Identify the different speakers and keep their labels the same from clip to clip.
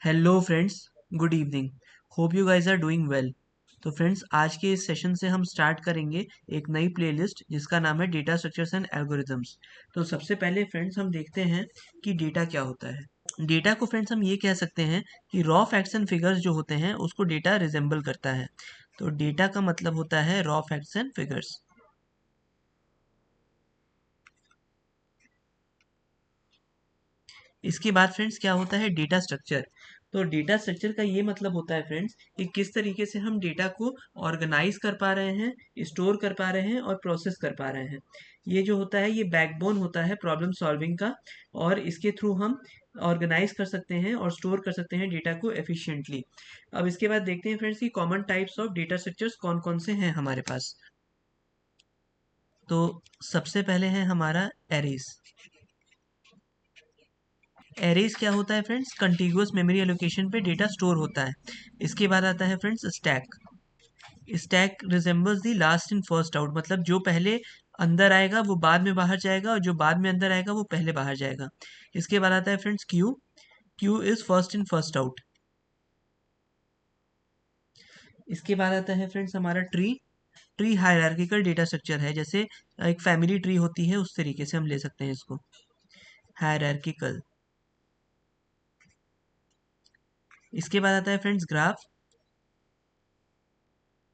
Speaker 1: Hello friends, good evening. Hope you guys are doing well. तो friends, आज के इस सेशन से हम स्टार्ट करेंगे एक नई प्लेलिस्ट जिसका नाम है डेटा स्ट्रक्चर्स एंड एल्गोरिथम्स। तो सबसे पहले फ्रेंड्स हम देखते हैं कि डेटा क्या होता है। डेटा को फ्रेंड्स हम ये कह सकते हैं कि रॉ फैक्ट्स एंड फिगर्स जो होते हैं उसको डेटा रिजेंबल करता है। तो डेटा का मतलब होता है रॉ फैक्ट्स एंड फिगर्स। इसके बाद फ्रेंड्स क्या होता है डेटा स्ट्रक्चर। तो डेटा स्ट्रक्चर का ये मतलब होता है फ्रेंड्स कि किस तरीके से हम डेटा को ऑर्गेनाइज कर पा रहे हैं, स्टोर कर पा रहे हैं और प्रोसेस कर पा रहे हैं। ये जो होता है ये बैकबोन होता है प्रॉब्लम सॉल्विंग का, और इसके थ्रू हम ऑर्गेनाइज कर सकते हैं और स्टोर कर सकते हैं डेटा को एफिशिएंटली। अब इसके बाद देखते हैं फ्रेंड्स कि common types of data structures कौन कौन से हैं हमारे पास। तो सबसे पहले है हमारा एरेज। एरेज क्या होता है फ्रेंड्स? कंटीग्यूअस मेमोरी एलोकेशन पे डेटा स्टोर होता है। इसके बाद आता है friends stack. Stack resembles the last in first out, मतलब जो पहले अंदर आएगा वो बाद में बाहर जाएगा और जो बाद में अंदर आएगा वो पहले बाहर जाएगा। इसके बाद आता है friends Q. Q is first in first out. इसके बाद आता है फ्रेंड्स हमारा tree. Tree hierarchical data structure है, जैसे एक फैमिली ट्री होती है उस तरीके से हम ले सकते हैं इसको, हायरार्किकल। इसके बाद आता है फ्रेंड्स ग्राफ,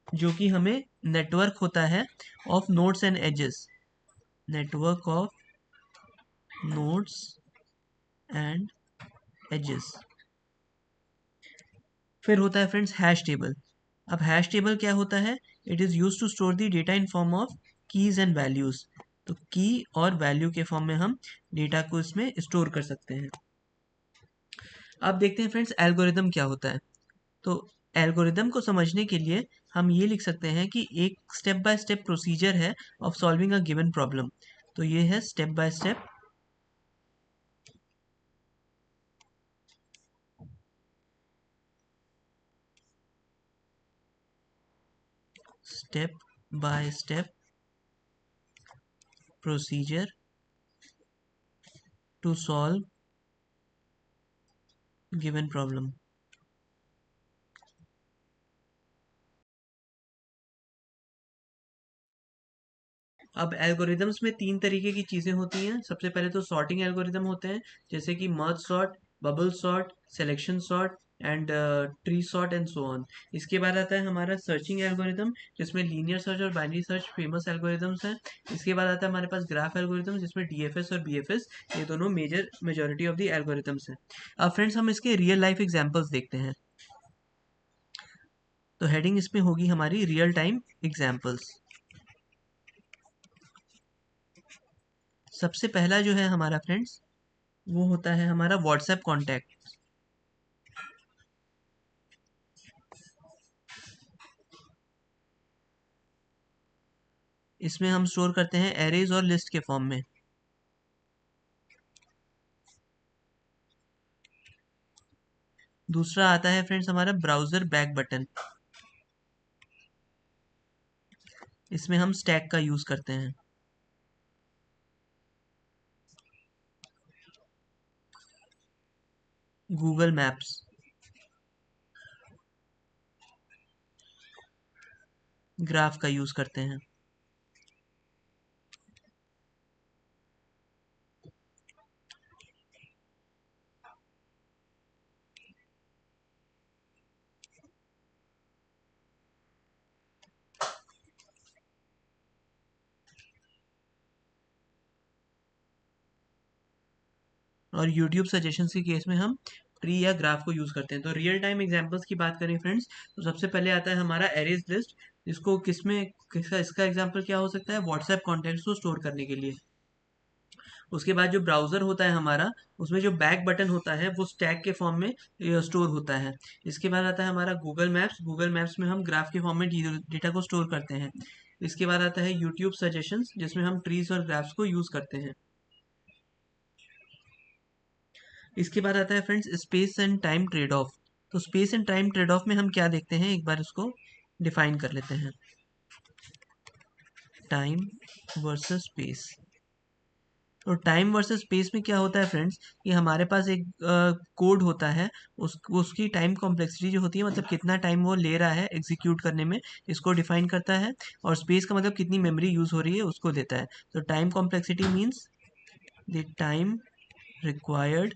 Speaker 1: जो कि हमें नेटवर्क होता है of nodes and edges, network of nodes and edges. फिर होता है फ्रेंड्स हैश टेबल। अब हैश टेबल क्या होता है? It is use to store the data in form of keys and values. तो की और वैल्यू के फॉर्म में हम डेटा को इसमें स्टोर कर सकते हैं। अब देखते हैं फ्रेंड्स एल्गोरिदम क्या होता है। तो एल्गोरिदम को समझने के लिए हम ये लिख सकते हैं कि एक स्टेप बाय स्टेप प्रोसीजर है of solving a given problem. तो ये है step by step, step by step procedure to solve given problem. अब एल्गोरिदम्स में तीन तरीके की चीज़ें होती हैं। सबसे पहले तो सॉर्टिंग एल्गोरिदम होते हैं, जैसे कि merge sort, bubble sort, selection sort and tree sort and so on. इसके बाद आता है हमारा सर्चिंग एल्गोरिदम, जिसमें लीनियर सर्च और बाइनरी सर्च फेमस एल्गोरिदम्स हैं। इसके बाद आता है हमारे पास ग्राफ एल्गोरिदम, जिसमें डीएफएस और बीएफएस ये दोनों मेजॉरिटी ऑफ द एल्गोरिदम्स हैं। अब फ्रेंड्स हम इसके रियल लाइफ एग्जाम्पल्स देखते हैं। तो हेडिंग इसमें होगी हमारी रियल टाइम एग्जाम्पल्स। सबसे पहला जो है हमारा फ्रेंड्स वो होता है हमारा व्हाट्सएप कॉन्टैक्ट। इसमें हम स्टोर करते हैं एरेज और लिस्ट के फॉर्म में। दूसरा आता है फ्रेंड्स हमारा ब्राउजर बैक बटन। इसमें हम स्टैक का यूज करते हैं। Google maps. ग्राफ का यूज करते हैं। और यूट्यूब सजेशंस के केस में हम ट्री या ग्राफ को यूज करते हैं। तो रियल टाइम एग्जांपल्स की बात करें फ्रेंड्स, तो सबसे पहले आता है हमारा एरेज लिस्ट, जिसको किसका इसका एग्जांपल क्या हो सकता है? व्हाट्सएप कॉन्टैक्ट्स को स्टोर करने के लिए। उसके बाद जो ब्राउज़र होता है हमारा, उसमें जो बैक बटन होता है वो स्टैक के फॉर्म में स्टोर होता है। इसके बाद आता है हमारा गूगल मैप्स। गूगल मैप्स में हम ग्राफ के फॉर्म में डेटा को स्टोर करते हैं। इसके बाद आता है यूट्यूब सजेशंस, जिसमें हम ट्रीज और ग्राफ्स को यूज़ करते हैं। इसके बाद आता है friends space and time trade off. तो space and time trade off में हम क्या देखते हैं, एक बार इसको डिफाइन कर लेते हैं। Time versus space. तो टाइम वर्सेस स्पेस में क्या होता है फ्रेंड्स, कि हमारे पास एक कोड होता है, उसकी टाइम कॉम्प्लेक्सिटी जो होती है, मतलब कितना टाइम वो ले रहा है एग्जीक्यूट करने में, इसको डिफाइन करता है। और स्पेस का मतलब कितनी मेमोरी यूज हो रही है उसको देता है। तो time complexity means the time required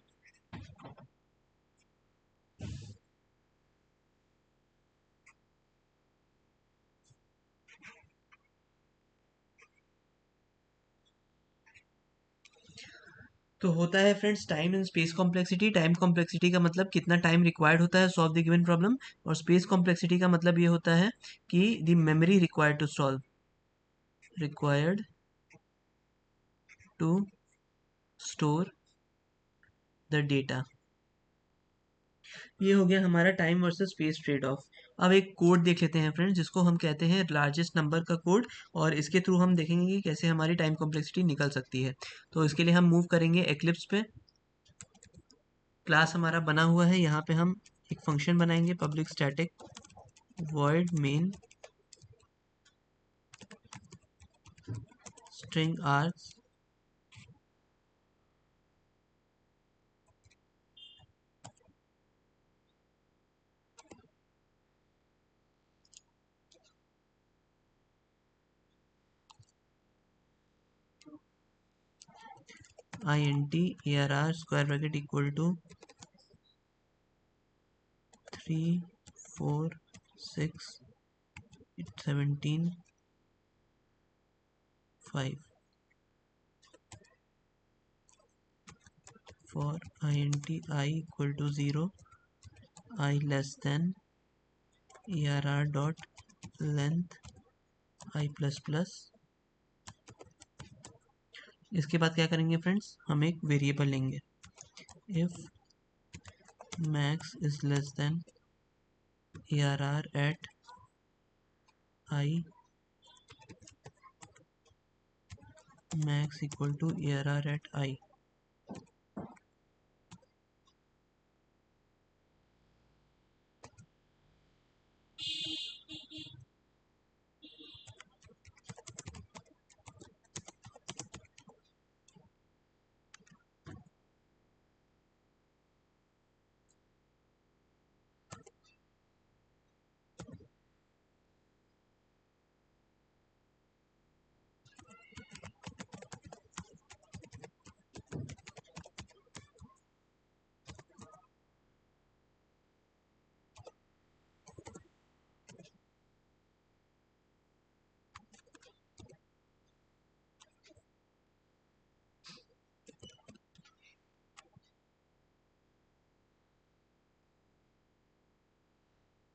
Speaker 1: तो होता है friends time and space complexity. Time complexity का मतलब कितना टाइम रिक्वायर्ड होता है सॉल्व द गिवन प्रॉब्लम, और स्पेस कॉम्प्लेक्सिटी का मतलब ये होता है कि the memory required to solve, required to store the data. ये हो गया हमारा time versus space trade off. अब एक कोड देख लेते हैं फ्रेंड्स, जिसको हम कहते हैं लार्जेस्ट नंबर का कोड, और इसके थ्रू हम देखेंगे कि कैसे हमारी टाइम कॉम्प्लेक्सिटी निकल सकती है। तो इसके लिए हम मूव करेंगे एक्लिप्स पे। क्लास हमारा बना हुआ है, यहाँ पे हम एक फंक्शन बनाएंगे, public static void main string args int arr square bracket equal to 3 4 6 17 5 for int I equal to 0, I less than arr dot length I plus plus। इसके बाद क्या करेंगे फ्रेंड्स, हम एक वेरिएबल लेंगे, if max is less than arr at I max equal to arr at I।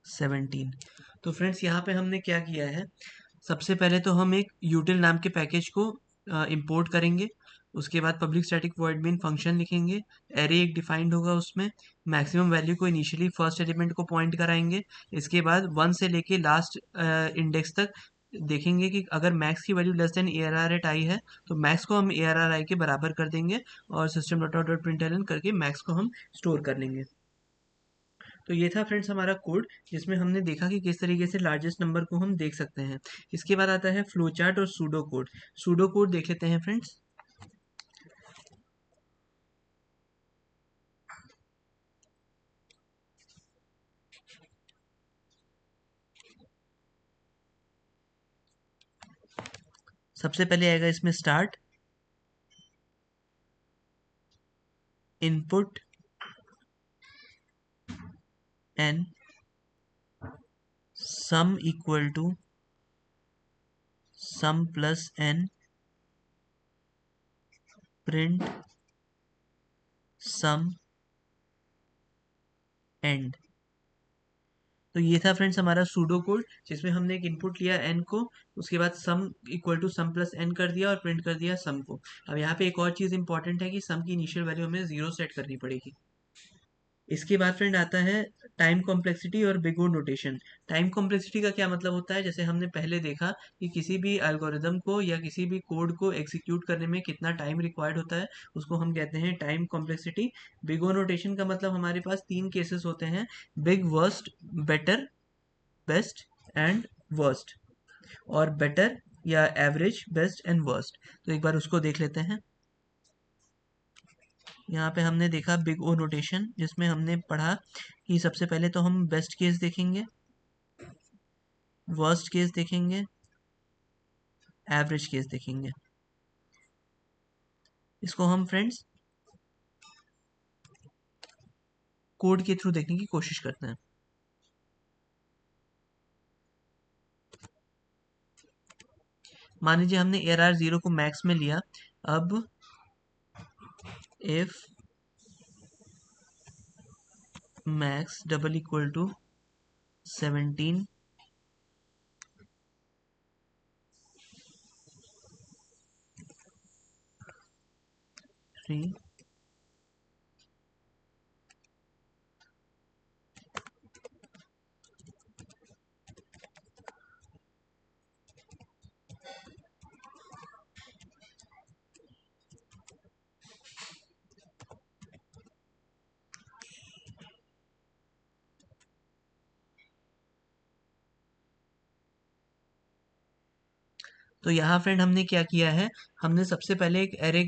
Speaker 1: 17। तो friends यहाँ पे हमने क्या किया है, सबसे पहले तो हम एक util नाम के पैकेज को इंपोर्ट करेंगे। उसके बाद public static void main function लिखेंगे, एरे एक डिफाइंड होगा, उसमें मैक्सिमम वैल्यू को इनिशियली फर्स्ट एलिमेंट को पॉइंट कराएंगे। इसके बाद 1 से लेके लास्ट इंडेक्स तक देखेंगे कि अगर मैक्स की value less than ARR at I है, तो मैक्स को हम ARR आई के बराबर कर देंगे, और system dot out dot println करके मैक्स को हम स्टोर कर लेंगे। तो ये था फ्रेंड्स हमारा कोड, जिसमें हमने देखा कि किस तरीके से लार्जेस्ट नंबर को हम देख सकते हैं। इसके बाद आता है फ्लो चार्ट और सूडो कोड। सूडो कोड देख लेते हैं फ्रेंड्स। सबसे पहले आएगा इसमें start, input N, sum equal to sum plus N, print sum end. तो ये था फ्रेंड्स हमारा सूडो कोड, जिसमें हमने एक इनपुट लिया एन को, उसके बाद sum equal to sum plus N कर दिया और प्रिंट कर दिया सम को। अब यहाँ पे एक और चीज़ इंपॉर्टेंट है कि सम की इनिशियल वैल्यू हमें 0 सेट करनी पड़ेगी। इसके बाद फ्रेंड आता है टाइम कॉम्प्लेक्सिटी और big O notation. Time complexity का क्या मतलब होता है, जैसे हमने पहले देखा कि किसी भी एल्गोरिदम को या किसी भी कोड को एग्जीक्यूट करने में कितना टाइम रिक्वायर्ड होता है, उसको हम कहते हैं time complexity. Big O notation का मतलब हमारे पास 3 केसेस होते हैं, big, worst, better, best and worst, और बेटर या एवरेज, बेस्ट एंड वर्स्ट। तो एक बार उसको देख लेते हैं। यहाँ पे हमने देखा बिग ओ नोटेशन, जिसमें हमने पढ़ा कि सबसे पहले तो हम बेस्ट केस देखेंगे, वर्स्ट केस देखेंगे, एवरेज केस देखेंगे। इसको हम फ्रेंड्स कोड के थ्रू देखने की कोशिश करते हैं। मान लीजिए हमने ARR 0 को मैक्स में लिया। अब if max double equal to 17 3 तो यहाँ फ्रेंड हमने क्या किया है, हमने सबसे पहले एक एरे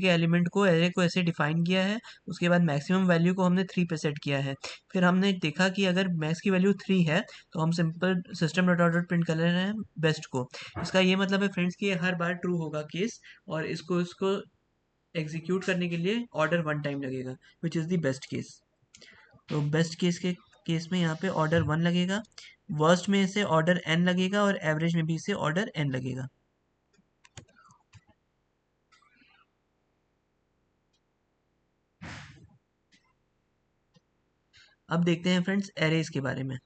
Speaker 1: को ऐसे डिफाइन किया है। उसके बाद मैक्सिमम वैल्यू को हमने 3 पे सेट किया है। फिर हमने देखा कि अगर मैक्स की वैल्यू 3 है तो हम simple system dot out print कर रहे हैं बेस्ट को। इसका ये मतलब है फ्रेंड्स कि ये हर बार ट्रू होगा केस, और इसको एग्जीक्यूट करने के लिए ऑर्डर 1 टाइम लगेगा, which is the best case. तो बेस्ट केस के केस में यहाँ पे ऑर्डर 1 लगेगा, वर्स्ट में इसे ऑर्डर n लगेगा, और एवरेज में भी इसे ऑर्डर n लगेगा। अब देखते हैं फ्रेंड्स एरेज के बारे में।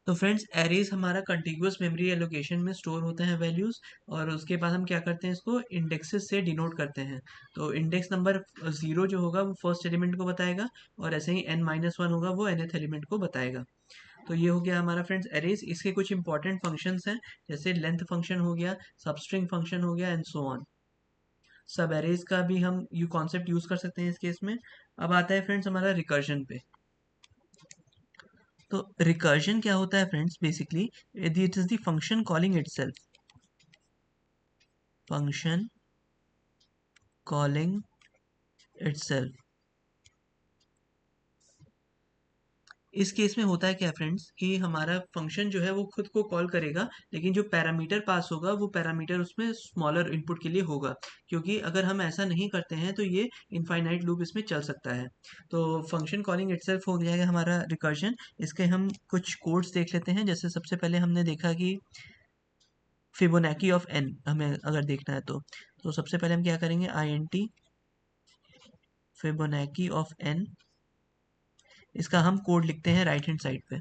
Speaker 1: तो फ्रेंड्स एरेज हमारा कंटिग्यूअस मेमोरी एलोकेशन में स्टोर होते हैं वैल्यूज, और उसके बाद हम क्या करते हैं, इसको इंडेक्सेस से डिनोट करते हैं। तो इंडेक्स नंबर 0 जो होगा वो फर्स्ट एलिमेंट को बताएगा, और ऐसे ही n-1 होगा वो nth एलिमेंट को बताएगा। तो ये हो गया हमारा फ्रेंड्स एरेज। इसके कुछ इंपॉर्टेंट फंक्शंस हैं, जैसे लेंथ फंक्शन हो गया, सबस्ट्रिंग फंक्शन हो गया, एंड सो ऑन। सब एरेज का भी हम यू कॉन्सेप्ट यूज कर सकते हैं इस केस में। अब आता है फ्रेंड्स हमारा रिकर्जन पे। तो रिकर्जन क्या होता है friends, basically it is the function calling itself, function calling itself. इस केस में होता है क्या फ्रेंड्स कि हमारा फंक्शन जो है वो खुद को कॉल करेगा, लेकिन जो पैरामीटर पास होगा वो पैरामीटर उसमें स्मॉलर इनपुट के लिए होगा, क्योंकि अगर हम ऐसा नहीं करते हैं तो ये इनफाइनाइट लूप इसमें चल सकता है। तो फंक्शन कॉलिंग इटसेल्फ हो जाएगा हमारा रिकर्जन। इसके हम कुछ कोड्स देख लेते हैं। जैसे सबसे पहले हमने देखा कि फिबोनाची ऑफ n हमें अगर देखना है तो सबसे पहले हम क्या करेंगे, int फिबोनाची ऑफ n। इसका हम कोड लिखते हैं राइट हैंड साइड पे।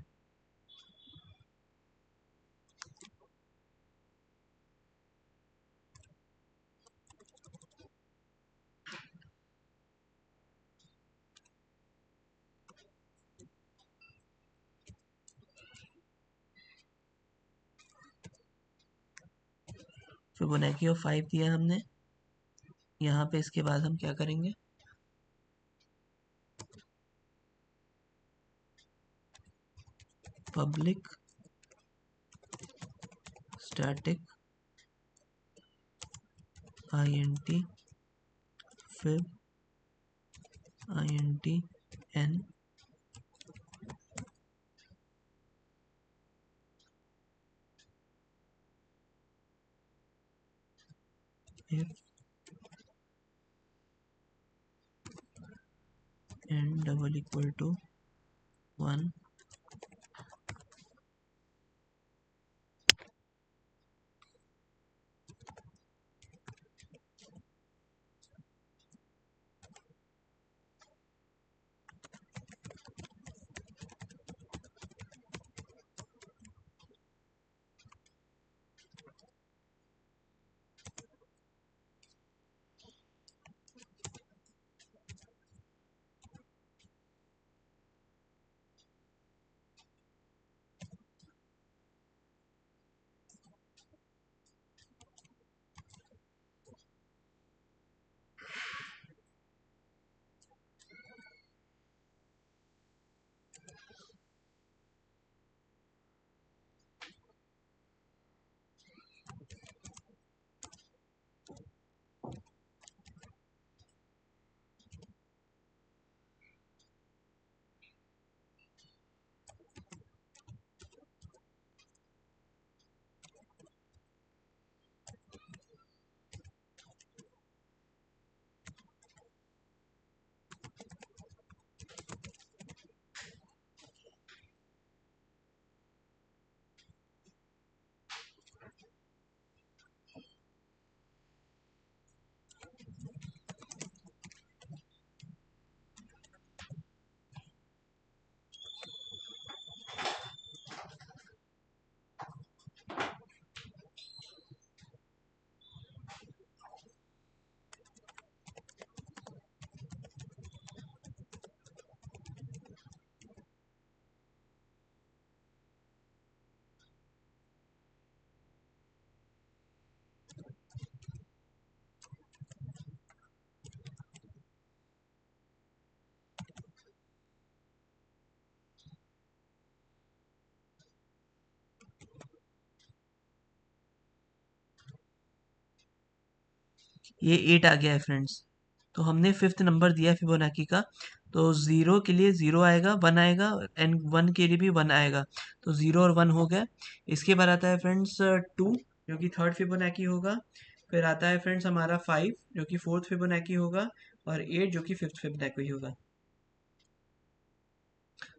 Speaker 1: फिबोनाची ऑफ 5 दिया हमने यहाँ पे। इसके बाद हम क्या करेंगे, public static int fib int n if n double equal to 1। ये 8 आ गया है फ्रेंड्स। तो हमने फिफ्थ नंबर दिया है फिबोनाकी का। तो 0 के लिए 0 आएगा, 1 आएगा, एंड 1 के लिए भी 1 आएगा। तो 0 और 1 हो गया। इसके बाद आता है फ्रेंड्स 2, जो कि थर्ड फिबोनाकी होगा। फिर आता है फ्रेंड्स हमारा 5, जो कि फोर्थ फिबोनाकी होगा। और 8, जो कि फिफ्थ फिबोनाकी होगा।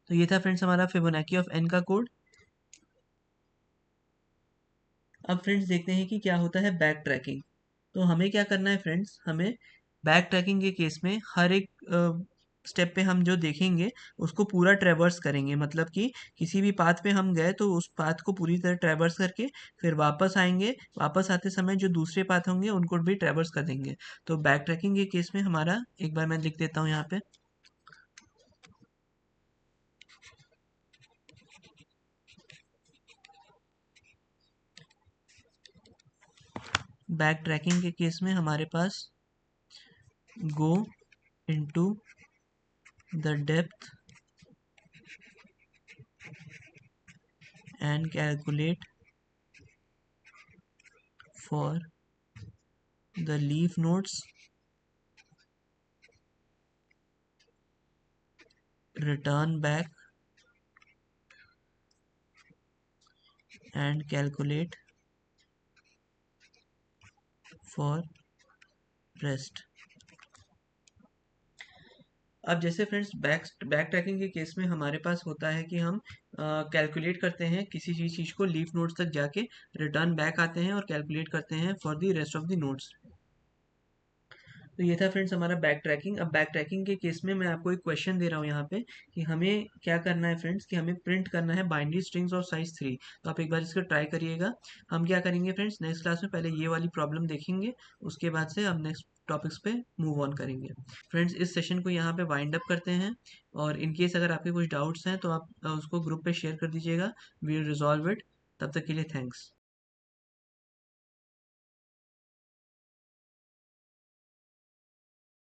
Speaker 1: तो ये था फ्रेंड्स हमारा फिबोनाकी ऑफ एन का कोड। अब फ्रेंड्स देखते हैं कि क्या होता है बैक ट्रैकिंग। तो हमें क्या करना है फ्रेंड्स, हमें बैक ट्रैकिंग के केस में हर एक स्टेप पे हम जो देखेंगे उसको पूरा ट्रेवर्स करेंगे। मतलब कि किसी भी पाथ पे हम गए तो उस पाथ को पूरी तरह ट्रेवर्स करके फिर वापस आएंगे। वापस आते समय जो दूसरे पाथ होंगे उनको भी ट्रेवर्स कर देंगे। तो बैक ट्रैकिंग के केस में हमारा, एक बार मैं लिख देता हूँ यहाँ पे। बैक ट्रैकिंग के केस में हमारे पास go into the depth and calculate for the leaf nodes, return back and calculate for rest। अब जैसे फ्रेंड्स बैक ट्रैकिंग के केस में हमारे पास होता है कि हम कैलकुलेट करते हैं किसी चीज़ को लीफ नोड्स तक जाके, रिटर्न बैक आते हैं और कैलकुलेट करते हैं for the rest of the nodes. तो ये था फ्रेंड्स हमारा बैक ट्रैकिंग। अब बैक ट्रैकिंग के केस में मैं आपको एक क्वेश्चन दे रहा हूँ यहाँ पे कि हमें क्या करना है फ्रेंड्स, कि हमें प्रिंट करना है बाइनरी स्ट्रिंग्स ऑफ साइज 3। तो आप एक बार इसको ट्राई करिएगा। हम क्या करेंगे फ्रेंड्स, नेक्स्ट क्लास में पहले ये वाली प्रॉब्लम देखेंगे, उसके बाद से हम नेक्स्ट टॉपिक्स पे मूव ऑन करेंगे। फ्रेंड्स इस सेशन को यहाँ पे वाइंड अप करते हैं। और इन केस अगर आपके कुछ डाउट्स हैं तो आप उसको ग्रुप पे शेयर कर दीजिएगा। We will resolve it. तब तक के लिए थैंक्स।